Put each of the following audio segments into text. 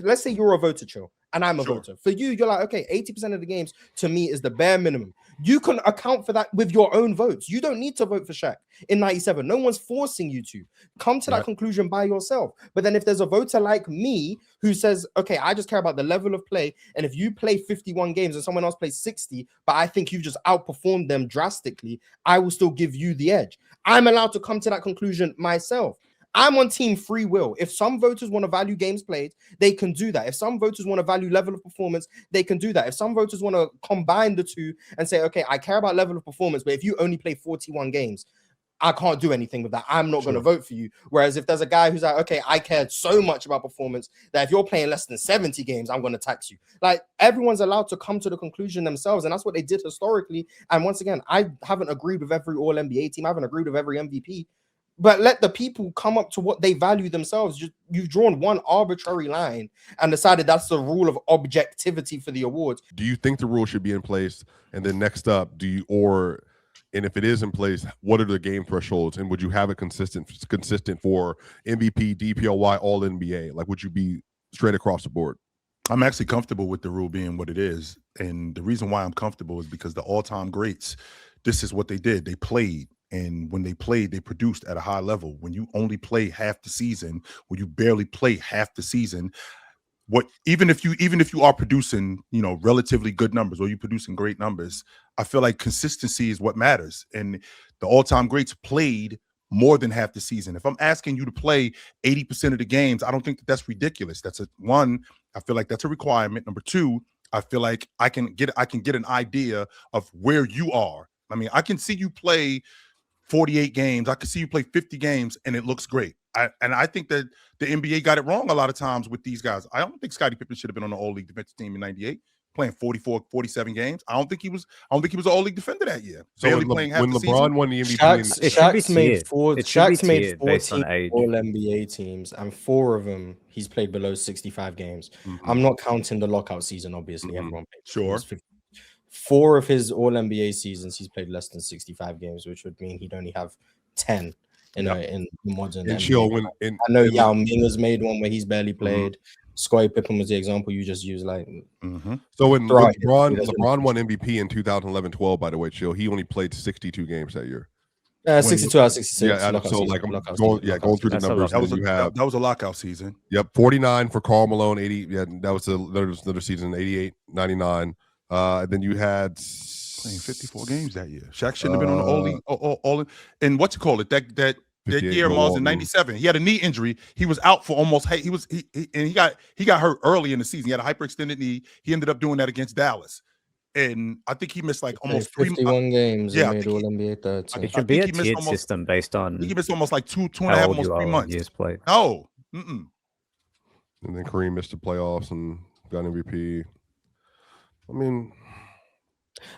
let's say you're a voter, Chill, and I'm a Sure. voter. For you, you're like, okay, 80% of the games to me is the bare minimum. You can account for that with your own votes. You don't need to vote for Shaq in 97. No one's forcing you to come to that conclusion by yourself. But then if there's a voter like me who says, okay, I just care about the level of play, and if you play 51 games and someone else plays 60, but I think you've just outperformed them drastically, I will still give you the edge. I'm allowed to come to that conclusion myself. I'm on team free will. If some voters want to value games played, they can do that. If some voters want to value level of performance, they can do that. If some voters want to combine the two and say, okay, I care about level of performance, but if you only play 41 games, I can't do anything with that. I'm not going to vote for you. Whereas if there's a guy who's like, okay, I cared so much about performance that if you're playing less than 70 games, I'm going to tax you. Like, everyone's allowed to come to the conclusion themselves. And that's what they did historically. And once again, I haven't agreed with every all NBA team. I haven't agreed with every MVP. But let the people come up to what they value themselves. You've drawn one arbitrary line and decided that's the rule of objectivity for the awards. Do you think the rule should be in place? And then next up, and if it is in place, what are the game thresholds? And would you have it consistent for MVP, DPOY, all NBA? Like, would you be straight across the board? I'm actually comfortable with the rule being what it is. And the reason why I'm comfortable is because the all-time greats, this is what they did. They played. And when they played, they produced at a high level. When you only play half the season, when you barely play half the season, even if you are producing, relatively good numbers, or you're producing great numbers, I feel like consistency is what matters. And the all-time greats played more than half the season. If I'm asking you to play 80% of the games, I don't think that's ridiculous. One, I feel like that's a requirement. Number two, I feel like I can get an idea of where you are. I mean, I can see you play 48 games. I can see you play 50 games and it looks great. I think that the NBA got it wrong a lot of times with these guys. I don't think Scottie Pippen should have been on the All-League defensive team in 98, playing 44, 47 games. I don't think he was an All-League defender that year. So when LeBron won the MVP, Shaq's made 14 All-NBA teams, and 4 of them he's played below 65 games. Mm-hmm. I'm not counting the lockout season, obviously. Mm-hmm. Everyone played. Sure. 4 of his All-NBA seasons, he's played less than 65 games, which would mean he'd only have 10 in modern NBA. I know Yao Ming has made one where he's barely played. Mm-hmm. Scottie Pippen was the example you just used. So when LeBron won MVP in 2011-12, by the way, Chill, he only played 62 games that year. 62 out of 66. Yeah, so like I'm going through the numbers. That was a lockout season. Yep, 49 for Karl Malone, 80. Yeah, that was another season, 88, 99. Then you had playing 54 games that year. Shaq shouldn't have been on the all and what you call it that year, Mars, in 97. He had a knee injury. He was out for almost. He got hurt early in the season. He had a hyperextended knee. He ended up doing that against Dallas, and I think he missed like almost 51 games. Yeah, made All-NBA 13. It should be a tiered system based on. He missed almost like two and a half, almost 3 months. Years played. No. And then Kareem missed the playoffs and got MVP. I mean,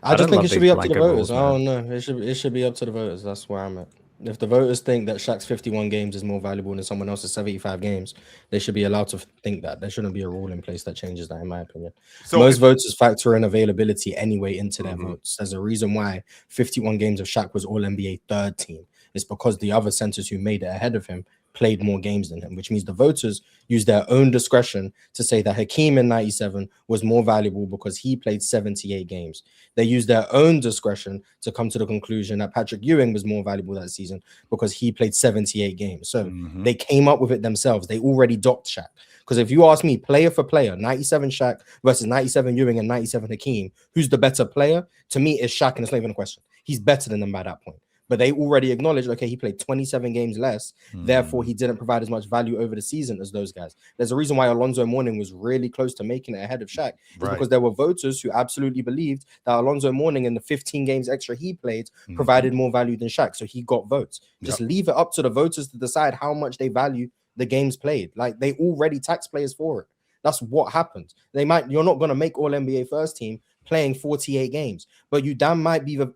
I just think it should be up to the voters. I don't know. It should be up to the voters. That's where I'm at. If the voters think that Shaq's 51 games is more valuable than someone else's 75 games, they should be allowed to think that. There shouldn't be a rule in place that changes that, in my opinion. So most voters factor in availability anyway into their votes. There's a reason why 51 games of Shaq was All-NBA third team. It's because the other centers who made it ahead of him played more games than him, which means the voters use their own discretion to say that Hakeem in 97 was more valuable because he played 78 games. They use their own discretion to come to the conclusion that Patrick Ewing was more valuable that season because he played 78 games. So they came up with it themselves. They already docked Shaq. Because if you ask me, player for player, 97 Shaq versus 97 Ewing and 97 Hakeem, who's the better player? To me, it's Shaq, and it's not even a question. He's better than them by that point. But they already acknowledged, okay, he played 27 games less. Therefore, he didn't provide as much value over the season as those guys. There's a reason why Alonzo Mourning was really close to making it ahead of Shaq. It's because there were voters who absolutely believed that Alonzo Mourning in the 15 games extra he played provided more value than Shaq. So he got votes. Just leave it up to the voters to decide how much they value the games played. Like, they already tax players for it. That's what happens. You're not going to make All-NBA first team playing 48 games, but you damn might be the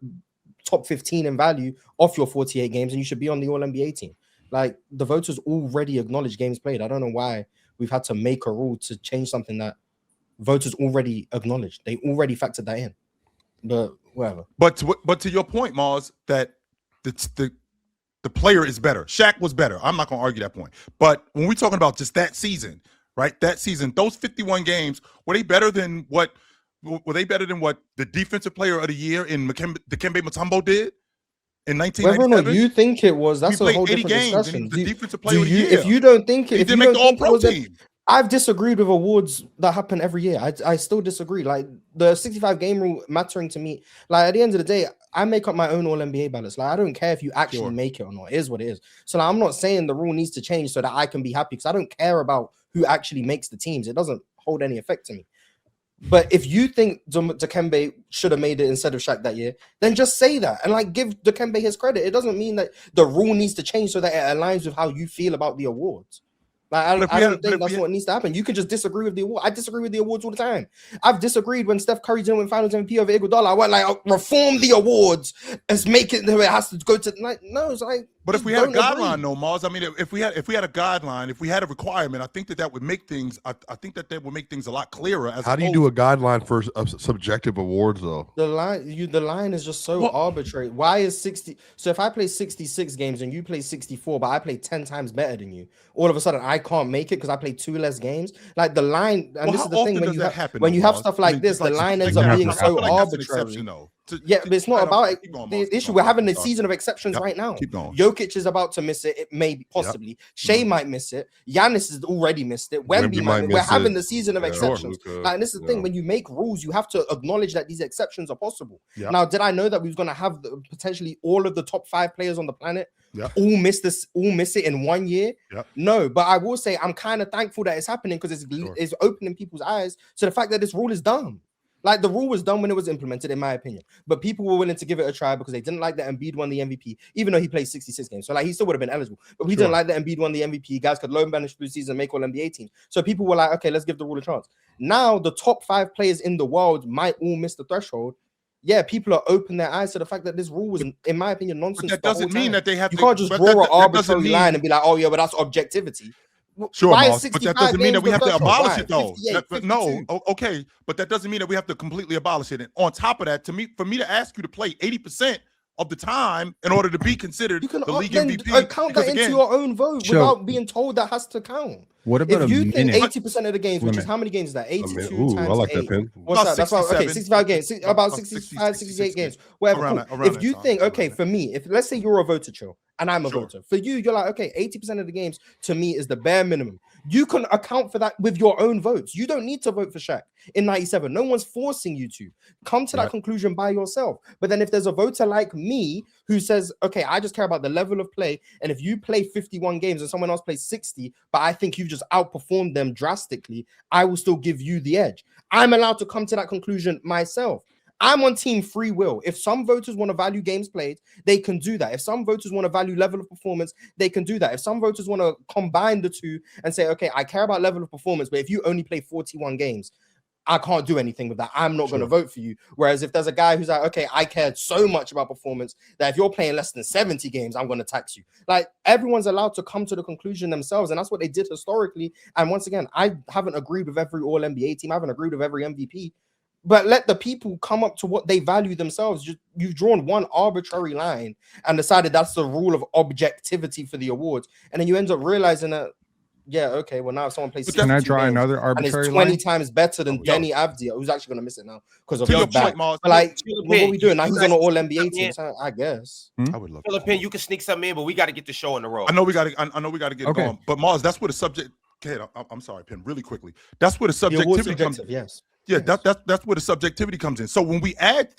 top 15 in value off your 48 games, and you should be on the All-NBA team. Like, the voters already acknowledge games played. I don't know why we've had to make a rule to change something that voters already acknowledged. They already factored that in. But whatever. But to your point, Mars, that the player is better. Shaq was better. I'm not going to argue that point. But when we're talking about just that season, right? That season, those 51 games, were they better than what the defensive player of the year in Dikembe Mutombo did in 1997? Whether or not you think it was, that's a whole 80 different games discussion. and he was the defensive player of the you, year. if you don't think it, he if didn't you make don't the think it All-Pro was team. I've disagreed with awards that happen every year. I still disagree. Like the 65 game rule mattering to me. Like at the end of the day, I make up my own All NBA ballots. Like I don't care if you actually make it or not. It is what it is. So like, I'm not saying the rule needs to change so that I can be happy because I don't care about who actually makes the teams. It doesn't hold any effect to me. But if you think Dikembe should have made it instead of Shaq that year, then just say that and like give Dikembe his credit. It doesn't mean that the rule needs to change so that it aligns with how you feel about the awards. Like, I don't think that's what needs to happen. You can just disagree with the award. I disagree with the awards all the time. I've disagreed when Steph Curry didn't win Finals MVP over Iguodala. I went like, reform the awards and make it it has to go to like no. It's like, but if we had a guideline, though, Mars, I mean, if we had a guideline, if we had a requirement, I think that would make things. I think that would make things a lot clearer. How do you do a guideline for subjective awards, though? The line is just so arbitrary. Why is 60? So if I play 66 games and you play 64, but I play 10 times better than you, all of a sudden I can't make it because I play 2 less games. Like the line, and this is the thing when you have stuff like this, the line ends up being so arbitrary. Yeah, but it's not about it. The issue we're having the season of exceptions right now. Jokic is about to miss it. It may possibly. Shea might miss it. Giannis has already missed it. Wemby might. We're having the season of exceptions. Like, and this is the thing. When you make rules, you have to acknowledge that these exceptions are possible. Now, did I know that we was going to have potentially all of the top 5 players on the planet all miss it in 1 year? No, but I will say I'm kind of thankful that it's happening because it's opening people's eyes to the fact that this rule is dumb. Like the rule was done when it was implemented, in my opinion. But people were willing to give it a try because they didn't like that Embiid won the MVP, even though he played 66 games. So like he still would have been eligible. But we didn't like that Embiid won the MVP. Guys could loan banish through season and make all NBA teams. So people were like, okay, let's give the rule a chance. Now the top 5 players in the world might all miss the threshold. Yeah, people are open their eyes to the fact that this rule was, in my opinion, nonsense. But that doesn't mean that they have. You can't just draw an arbitrary line and be like, oh yeah, but that's objectivity. Sure, but that doesn't mean that we have to abolish it, though. No, okay, but that doesn't mean that we have to completely abolish it. And on top of that, for me to ask you to play 80% of the time in order to be considered the league MVP, count that into your own vote without being told that has to count. What about if you think 80% of the games, which is how many games is that? 82 times I like 8. That pen. What's that? That's okay, 65 games, about 65, 68 games. Whatever. If you think, okay, for me, if let's say you're a voter, Chill, and I'm a voter, for you, you're like, okay, 80% of the games to me is the bare minimum. You can account for that with your own votes. You don't need to vote for Shaq in 97. No one's forcing you to come to that conclusion by yourself. But then if there's a voter like me who says, okay, I just care about the level of play, and if you play 51 games and someone else plays 60, but I think you just outperformed them drastically, I will still give you the edge. I'm allowed to come to that conclusion myself. I'm on team free will. If some voters want to value games played, they can do that. If some voters want to value level of performance, they can do that. If some voters want to combine the two and say, okay, I care about level of performance, but if you only play 41 games, I can't do anything with that. I'm not going to vote for you. Whereas if there's a guy who's like, okay, I cared so much about performance that if you're playing less than 70 games, I'm going to tax you. Like everyone's allowed to come to the conclusion themselves. And that's what they did historically. And once again, I haven't agreed with every all NBA team. I haven't agreed with every MVP. But let the people come up to what they value themselves. You've drawn one arbitrary line and decided that's the rule of objectivity for the awards. And then you end up realizing that, yeah, okay, well, now if someone plays, can I draw another arbitrary and it's 20 line? times better than Denny Avdia, who's actually going to miss it now because of your his back. But like, what are we doing? Now he's on an all NBA team, so I guess. I would love Philippine, you can sneak something in, but we got to get the show on the road. I know we got to get it going. But Mars, that's where the subject. Okay, I'm sorry, Penn. Really quickly, that's where the subjectivity comes. Yes. Yeah, that's where the subjectivity comes in. So when we add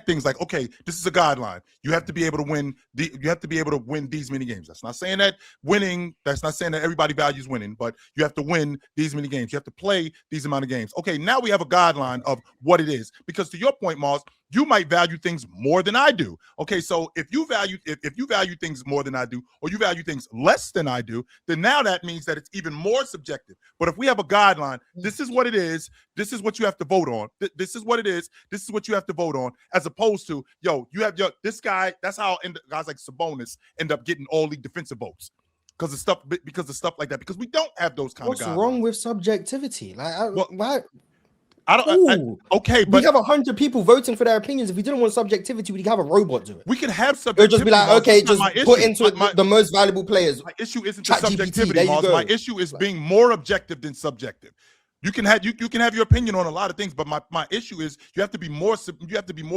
things like, okay, this is a guideline. You have to be able to win. You have to be able to win these many games. That's not saying that winning. That's not saying that everybody values winning, but you have to win these many games. You have to play these amount of games. Okay, now we have a guideline of what it is. Because to your point, Mars, you might value things more than I do. Okay, so if you value things more than I do, or you value things less than I do, then now that means that it's even more subjective. But if we have a guideline, this is what it is. This is what you have to vote on. This is what it is. This is what you have to vote on. As opposed to, you have this guy. That's how guys like Sabonis end up getting all league defensive votes. Because of stuff like that. Because we don't have those kind of guidelines. What's wrong with subjectivity? Like, why? I don't. Okay, but we have 100 people voting for their opinions. If we didn't want subjectivity, we'd have a robot do it. We could have subjectivity. It would just be like, okay, just put into the most valuable players. My issue isn't the subjectivity, Mars. My issue is being more objective than subjective. You can have your opinion on a lot of things, but my issue is you have to be more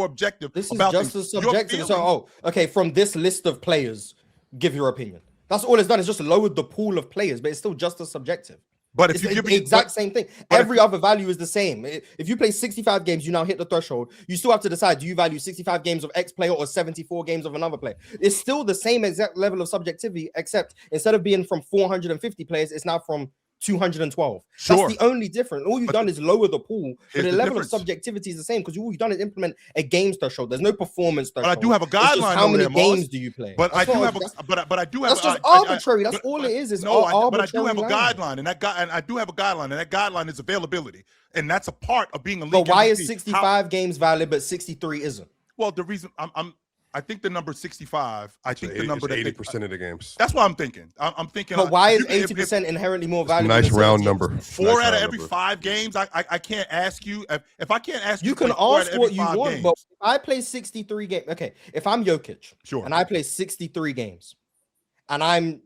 objective. This is just as subjective. So, okay, from this list of players, give your opinion. That's all it's done. It's just lowered the pool of players, but it's still just as subjective. But if it's you give the exact same thing, every other value is the same. If you play 65 games, you now hit the threshold. You still have to decide: do you value 65 games of X player or 74 games of another player? It's still the same exact level of subjectivity, except instead of being from 450 players, it's now from 212. Sure. That's the only difference. All you've done is lower the pool, but the level of subjectivity is the same because all you've done is implement a games threshold. There's no performance threshold. But I do have a guideline. How many games do you play? But I do have That's just arbitrary. That's all it is. No, but I do have a guideline, and I do have a guideline, and that guideline is availability, and that's a part of being a league. But why is 65 games valid but 63 isn't? Well, the reason I think the number 65. I think the number that 80% of the games. That's what I'm thinking. I'm thinking. But why is 80% inherently more valuable? Nice round number. 4 out of every 5 games. I can't ask you if I can't ask you. You can ask what you want, games. but if I play 63 games. Okay, if I'm Jokic, sure, and I play 63 games, and I'm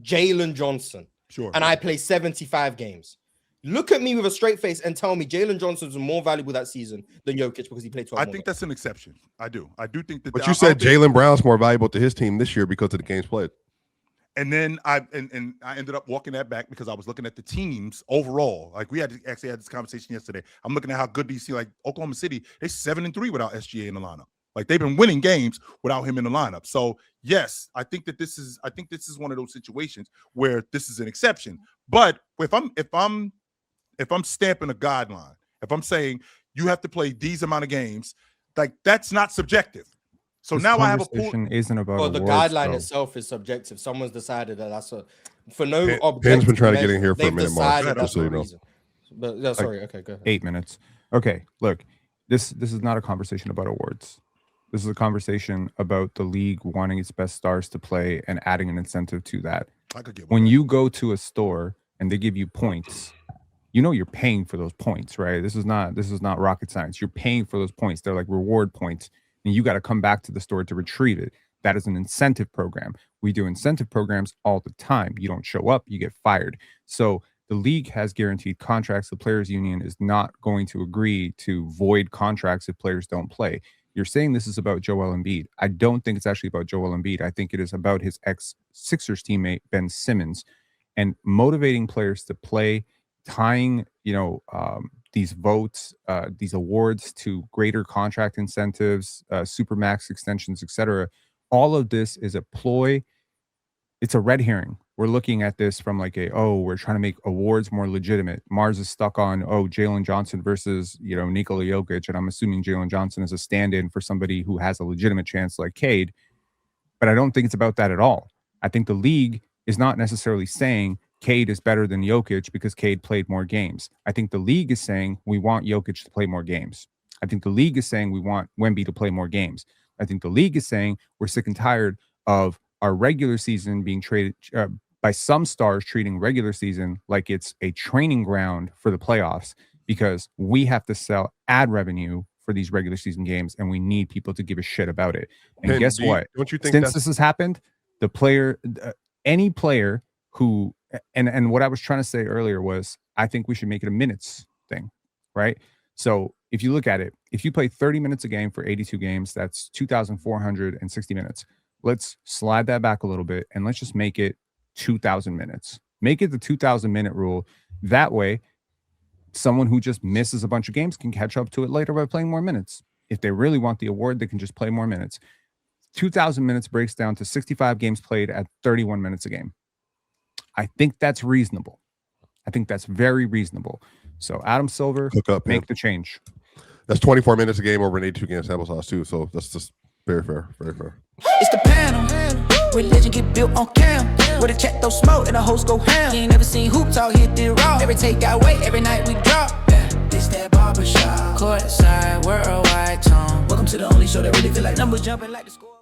Jalen Johnson, sure, and I play 75 games. Look at me with a straight face and tell me Jalen Johnson was more valuable that season than Jokic because he played 12 I think that's an exception. I do think that. But you said Jalen Brown's more valuable to his team this year because of the games played. And then I ended up walking that back because I was looking at the teams overall. Like we actually had this conversation yesterday. I'm looking at how good DC, like Oklahoma City, they're 7-3 without SGA in the lineup. Like they've been winning games without him in the lineup. So yes, I think this is one of those situations where this is an exception. But if I'm stamping a guideline, if I'm saying you have to play these amount of games, like that's not subjective. So this now I have a pool. Isn't about well, the guideline itself is subjective. Someone's decided that that's for no objective. Pen's been trying to get in here for a minute, Mark. That's the reason. But yeah, sorry. Okay, go ahead. 8 minutes. Okay, look, this is not a conversation about awards. This is a conversation about the league wanting its best stars to play and adding an incentive to that. When you go to a store and they give you points, you know you're paying for those points, right? This is not rocket science. You're paying for those points. They're like reward points, and you got to come back to the store to retrieve it. That is an incentive program. We do incentive programs all the time. You don't show up, you get fired. So the league has guaranteed contracts. The players union is not going to agree to void contracts if players don't play. You're saying this is about Joel Embiid. I don't think it's actually about Joel Embiid. I think it is about his ex-Sixers teammate, Ben Simmons, and motivating players to play, tying, these votes, these awards to greater contract incentives, supermax extensions, etc. All of this is a ploy. It's a red herring. We're looking at this from like we're trying to make awards more legitimate. Mars is stuck on, Jalen Johnson versus, Nikola Jokic. And I'm assuming Jalen Johnson is a stand-in for somebody who has a legitimate chance like Cade. But I don't think it's about that at all. I think the league is not necessarily saying Cade is better than Jokic because Cade played more games. I think the league is saying we want Jokic to play more games. I think the league is saying we want Wemby to play more games. I think the league is saying we're sick and tired of our regular season being traded by some stars treating regular season like it's a training ground for the playoffs because we have to sell ad revenue for these regular season games and we need people to give a shit about it. And guess what? Don't you think since this has happened, the player, any player who, and what I was trying to say earlier was, I think we should make it a minutes thing, right? So if you look at it, if you play 30 minutes a game for 82 games, that's 2,460 minutes. Let's slide that back a little bit and let's just make it 2,000 minutes. Make it the 2,000 minute rule. That way, someone who just misses a bunch of games can catch up to it later by playing more minutes. If they really want the award, they can just play more minutes. 2,000 minutes breaks down to 65 games played at 31 minutes a game. I think that's reasonable. I think that's very reasonable. So Adam Silver, make the change. That's 24 minutes a game over an 82 game sample size too. So that's just very fair, very fair. It's the panel. Religion get built on cam. Where the check throw smoke and the hoes go ham. You ain't never seen hoops all hit the raw. Every take got weight, every night we drop. This that barbershop. Courtside, worldwide tone. Welcome to the only show that really feel like numbers jumping like the score.